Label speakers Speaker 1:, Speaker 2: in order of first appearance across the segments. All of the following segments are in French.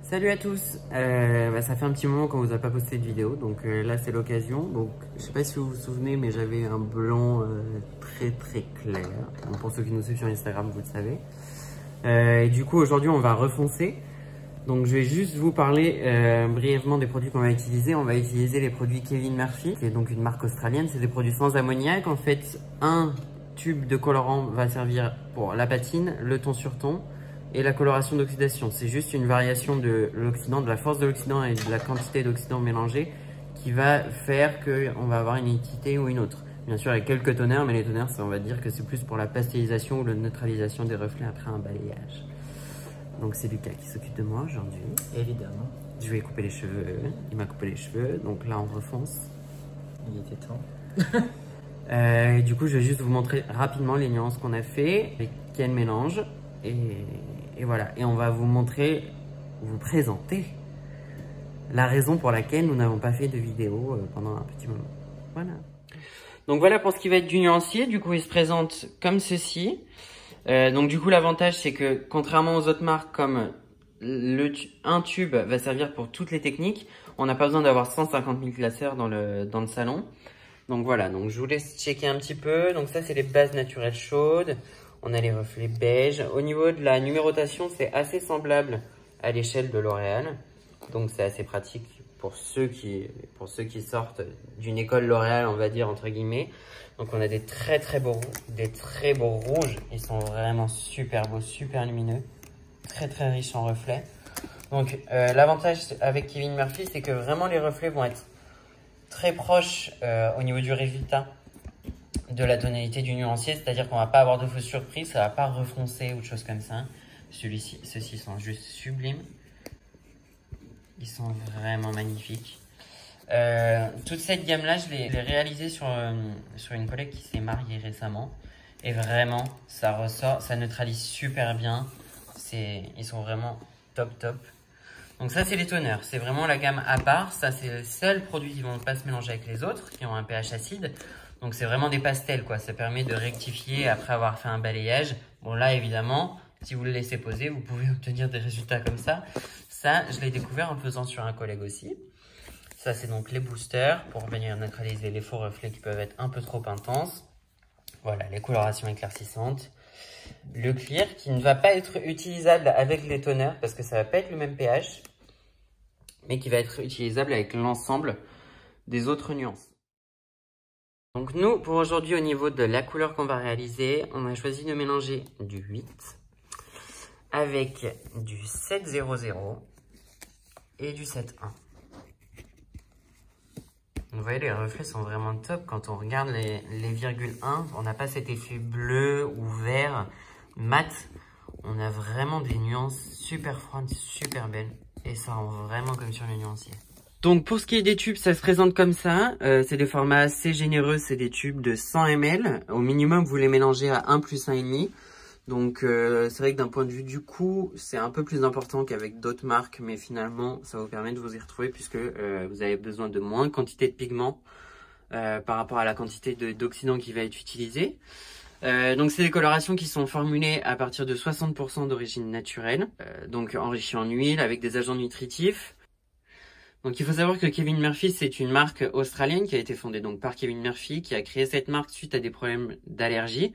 Speaker 1: Salut à tous, ça fait un petit moment qu'on vous a pas posté de vidéo, donc là c'est l'occasion. Donc je sais pas si vous vous souvenez, mais j'avais un blanc très clair. Donc, pour ceux qui nous suivent sur Instagram, vous le savez. Et du coup aujourd'hui on va refoncer. Donc je vais juste vous parler brièvement des produits qu'on va utiliser. On va utiliser les produits Kevin Murphy, qui est donc une marque australienne. C'est des produits sans ammoniac. En fait, un tube de colorant va servir pour la patine, le ton sur ton et la coloration d'oxydation. C'est juste une variation de l'oxydant, de la force de l'oxydant et de la quantité d'oxydant mélangé qui va faire qu'on va avoir une équité ou une autre. Bien sûr, avec quelques toners, mais les toners, on va dire que c'est plus pour la pastélisation ou la neutralisation des reflets après un balayage. Donc c'est Lucas qui s'occupe de moi aujourd'hui.
Speaker 2: Évidemment.
Speaker 1: Je vais couper les cheveux. Il m'a coupé les cheveux, donc là on refonce.
Speaker 2: Il était temps.
Speaker 1: Et du coup, je vais juste vous montrer rapidement les nuances qu'on a fait, avec quel mélange. Et voilà. Et on va vous montrer, vous présenter la raison pour laquelle nous n'avons pas fait de vidéo pendant un petit moment. Voilà. Donc voilà pour ce qui va être du nuancier. Du coup, il se présente comme ceci. Donc du coup, l'avantage, c'est que contrairement aux autres marques, comme un tube va servir pour toutes les techniques, on n'a pas besoin d'avoir 150 000 classeurs dans le salon. Donc voilà, donc je vous laisse checker un petit peu. Donc ça, c'est les bases naturelles chaudes. On a les reflets beige. Au niveau de la numérotation, c'est assez semblable à l'échelle de L'Oréal. Donc c'est assez pratique pour ceux qui sortent d'une école L'Oréal, on va dire, entre guillemets. Donc on a des très beaux rouges. Ils sont vraiment super beaux, super lumineux. Très riches en reflets. Donc l'avantage avec Kevin Murphy, c'est que vraiment les reflets vont être très proches au niveau du résultat de la tonalité du nuancier. C'est-à-dire qu'on va pas avoir de fausses surprises, ça va pas refoncer ou de choses comme ça. Ceux-ci sont juste sublimes. Ils sont vraiment magnifiques. Toute cette gamme-là, je l'ai réalisée sur une collègue qui s'est mariée récemment. Et vraiment, ça ressort, ça neutralise super bien. Ils sont vraiment top. Donc ça, c'est les toners. C'est vraiment la gamme à part. Ça, c'est le seul produit qui ne vont pas se mélanger avec les autres, qui ont un pH acide. Donc c'est vraiment des pastels, quoi. Ça permet de rectifier après avoir fait un balayage. Bon, là, évidemment, si vous le laissez poser, vous pouvez obtenir des résultats comme ça. Ça, je l'ai découvert en le faisant sur un collègue aussi. Ça, c'est donc les boosters pour venir neutraliser les faux reflets qui peuvent être un peu trop intenses. Voilà, les colorations éclaircissantes. Le clear qui ne va pas être utilisable avec les toners parce que ça va pas être le même pH, mais qui va être utilisable avec l'ensemble des autres nuances. Donc nous, pour aujourd'hui, au niveau de la couleur qu'on va réaliser, on a choisi de mélanger du 8 avec du 700 et du 71. Vous voyez, les reflets sont vraiment top. Quand on regarde les virgules 1, on n'a pas cet effet bleu ou vert mat. On a vraiment des nuances super froides, super belles. Et ça rend vraiment comme sur le nuancier. Donc pour ce qui est des tubes, ça se présente comme ça. C'est des formats assez généreux. C'est des tubes de 100 ml. Au minimum, vous les mélangez à 1 plus 1,5. Donc c'est vrai que d'un point de vue du coût, c'est un peu plus important qu'avec d'autres marques, mais finalement ça vous permet de vous y retrouver puisque vous avez besoin de moins de quantité de pigments par rapport à la quantité d'oxydant qui va être utilisé. Donc c'est des colorations qui sont formulées à partir de 60% d'origine naturelle, donc enrichies en huile avec des agents nutritifs. Donc il faut savoir que Kevin Murphy, c'est une marque australienne qui a été fondée donc par Kevin Murphy, qui a créé cette marque suite à des problèmes d'allergie.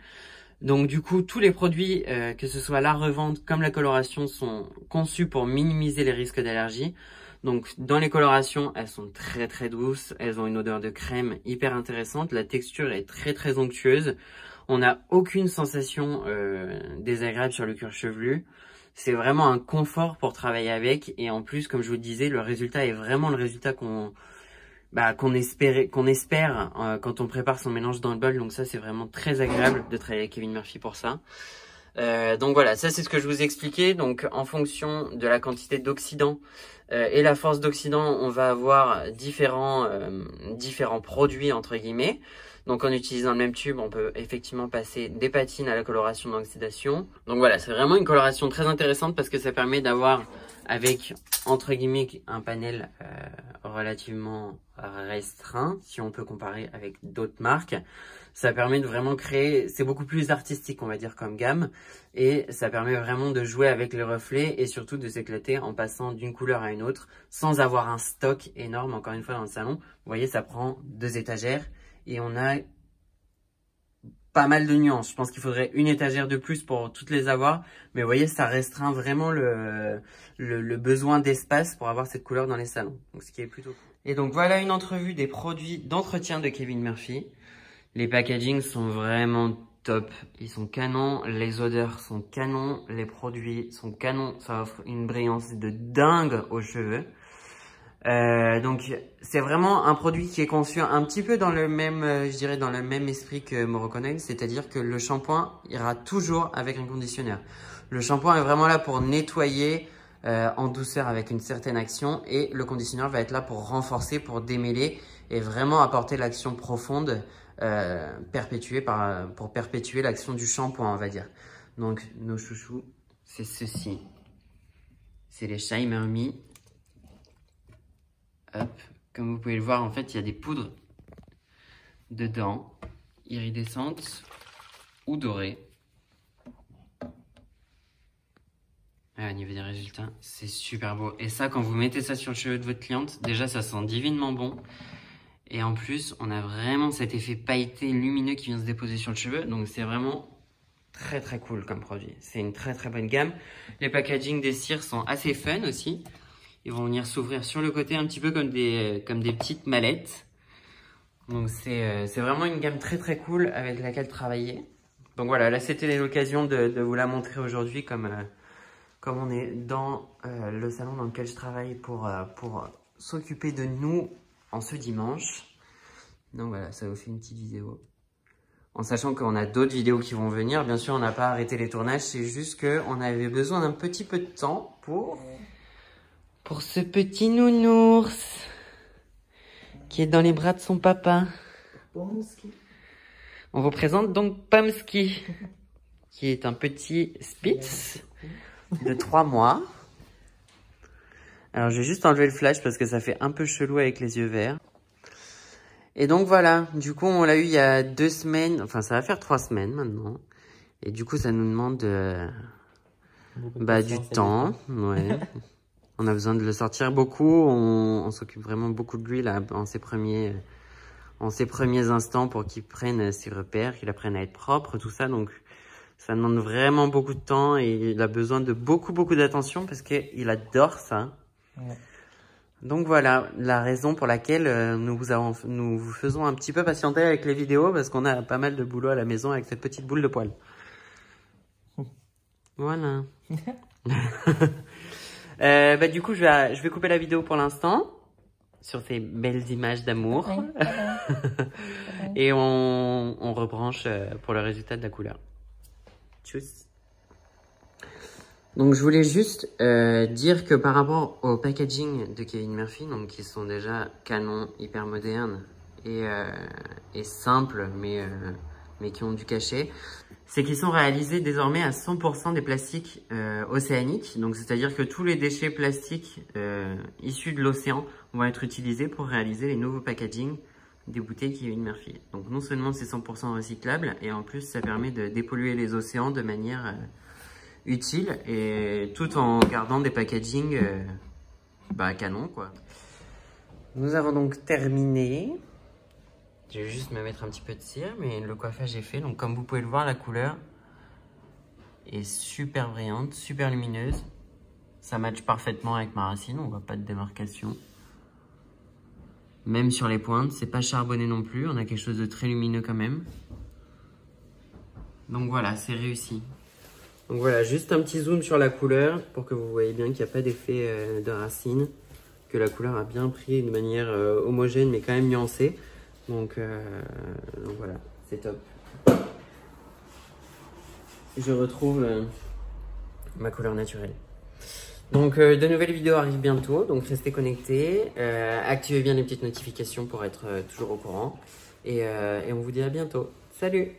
Speaker 1: Donc du coup, tous les produits, que ce soit la revente comme la coloration, sont conçus pour minimiser les risques d'allergie. Donc dans les colorations, elles sont très douces, elles ont une odeur de crème hyper intéressante, la texture est très onctueuse. On n'a aucune sensation désagréable sur le cuir chevelu. C'est vraiment un confort pour travailler avec et en plus, comme je vous le disais, le résultat est vraiment le résultat qu'on espère quand on prépare son mélange dans le bol. Donc ça, c'est vraiment très agréable de travailler avec Kevin Murphy pour ça. Donc voilà, ça c'est ce que je vous ai expliqué. Donc en fonction de la quantité d'oxydant et la force d'oxydant, on va avoir différents produits entre guillemets. Donc en utilisant le même tube, on peut effectivement passer des patines à la coloration d'oxydation. Donc voilà, c'est vraiment une coloration très intéressante parce que ça permet d'avoir avec entre guillemets un panel relativement restreint, si on peut comparer avec d'autres marques. Ça permet de vraiment créer, c'est beaucoup plus artistique, on va dire, comme gamme. Et ça permet vraiment de jouer avec les reflets et surtout de s'éclater en passant d'une couleur à une autre sans avoir un stock énorme, encore une fois, dans le salon. Vous voyez, ça prend 2 étagères et on a pas mal de nuances. Je pense qu'il faudrait une étagère de plus pour toutes les avoir. Mais vous voyez, ça restreint vraiment le besoin d'espace pour avoir cette couleur dans les salons. Donc, ce qui est plutôt cool. Et donc, voilà une entrevue des produits d'entretien de Kevin Murphy. Les packagings sont vraiment top. Ils sont canons. Les odeurs sont canons. Les produits sont canons. Ça offre une brillance de dingue aux cheveux. Donc c'est vraiment un produit qui est conçu un petit peu dans le même, je dirais dans le même esprit que Morocco-Nail, c'est-à-dire que le shampoing ira toujours avec un conditionneur. Le shampoing est vraiment là pour nettoyer en douceur avec une certaine action et le conditionneur va être là pour renforcer, pour démêler et vraiment apporter l'action profonde pour perpétuer l'action du shampoing, on va dire. Donc nos chouchous, c'est ceci. C'est les Shimmer Me. Hop, comme vous pouvez le voir, en fait, il y a des poudres dedans, iridescentes ou dorées. Ah, au niveau des résultats, c'est super beau. Et ça, quand vous mettez ça sur le cheveu de votre cliente, déjà, ça sent divinement bon. Et en plus, on a vraiment cet effet pailleté lumineux qui vient se déposer sur le cheveu. Donc, c'est vraiment très, très cool comme produit. C'est une très, très bonne gamme. Les packaging des cires sont assez fun aussi. Ils vont venir s'ouvrir sur le côté un petit peu comme des petites mallettes. Donc c'est vraiment une gamme très très cool avec laquelle travailler. Donc voilà, là c'était l'occasion de vous la montrer aujourd'hui comme on est dans le salon dans lequel je travaille pour s'occuper de nous en ce dimanche. Donc voilà, ça vous fait une petite vidéo. En sachant qu'on a d'autres vidéos qui vont venir. Bien sûr, on n'a pas arrêté les tournages, c'est juste qu'on avait besoin d'un petit peu de temps pour ce petit nounours qui est dans les bras de son papa. On vous présente donc Pomsky, qui est un petit Spitz de 3 mois. Alors, je vais juste enlever le flash parce que ça fait un peu chelou avec les yeux verts. Et donc, voilà. Du coup, on l'a eu il y a 2 semaines. Enfin, ça va faire 3 semaines maintenant. Et du coup, ça nous demande du temps. Ouais. On a besoin de le sortir beaucoup. On s'occupe vraiment beaucoup de lui là, en ses premiers instants pour qu'il prenne ses repères, qu'il apprenne à être propre, tout ça. Donc, ça demande vraiment beaucoup de temps et il a besoin de beaucoup d'attention parce qu'il adore ça. Ouais. Donc voilà la raison pour laquelle nous vous faisons un petit peu patienter avec les vidéos parce qu'on a pas mal de boulot à la maison avec cette petite boule de poils. Voilà. Du coup, je vais couper la vidéo pour l'instant sur ces belles images d'amour. Oui. Et on rebranche pour le résultat de la couleur. Tchuss. Donc, je voulais juste dire que par rapport au packaging de Kevin Murphy, donc qui sont déjà canons, hyper modernes et simples, mais qui ont du cachet, c'est qu'ils sont réalisés désormais à 100% des plastiques océaniques. Donc, c'est-à-dire que tous les déchets plastiques issus de l'océan vont être utilisés pour réaliser les nouveaux packaging des bouteilles Kevin Murphy. Donc, non seulement c'est 100% recyclable, et en plus, ça permet de dépolluer les océans de manière utile, et tout en gardant des packaging canon, quoi. Nous avons donc terminé. Je vais juste me mettre un petit peu de cire, mais le coiffage est fait. Donc comme vous pouvez le voir, la couleur est super brillante, super lumineuse. Ça matche parfaitement avec ma racine, on voit pas de démarcation. Même sur les pointes, c'est pas charbonné non plus, on a quelque chose de très lumineux quand même. Donc voilà, c'est réussi. Donc voilà, juste un petit zoom sur la couleur pour que vous voyez bien qu'il n'y a pas d'effet de racine, que la couleur a bien pris de manière homogène mais quand même nuancée. Donc voilà, c'est top. Je retrouve ma couleur naturelle. Donc de nouvelles vidéos arrivent bientôt, donc restez connectés. Activez bien les petites notifications pour être toujours au courant. Et on vous dit à bientôt. Salut!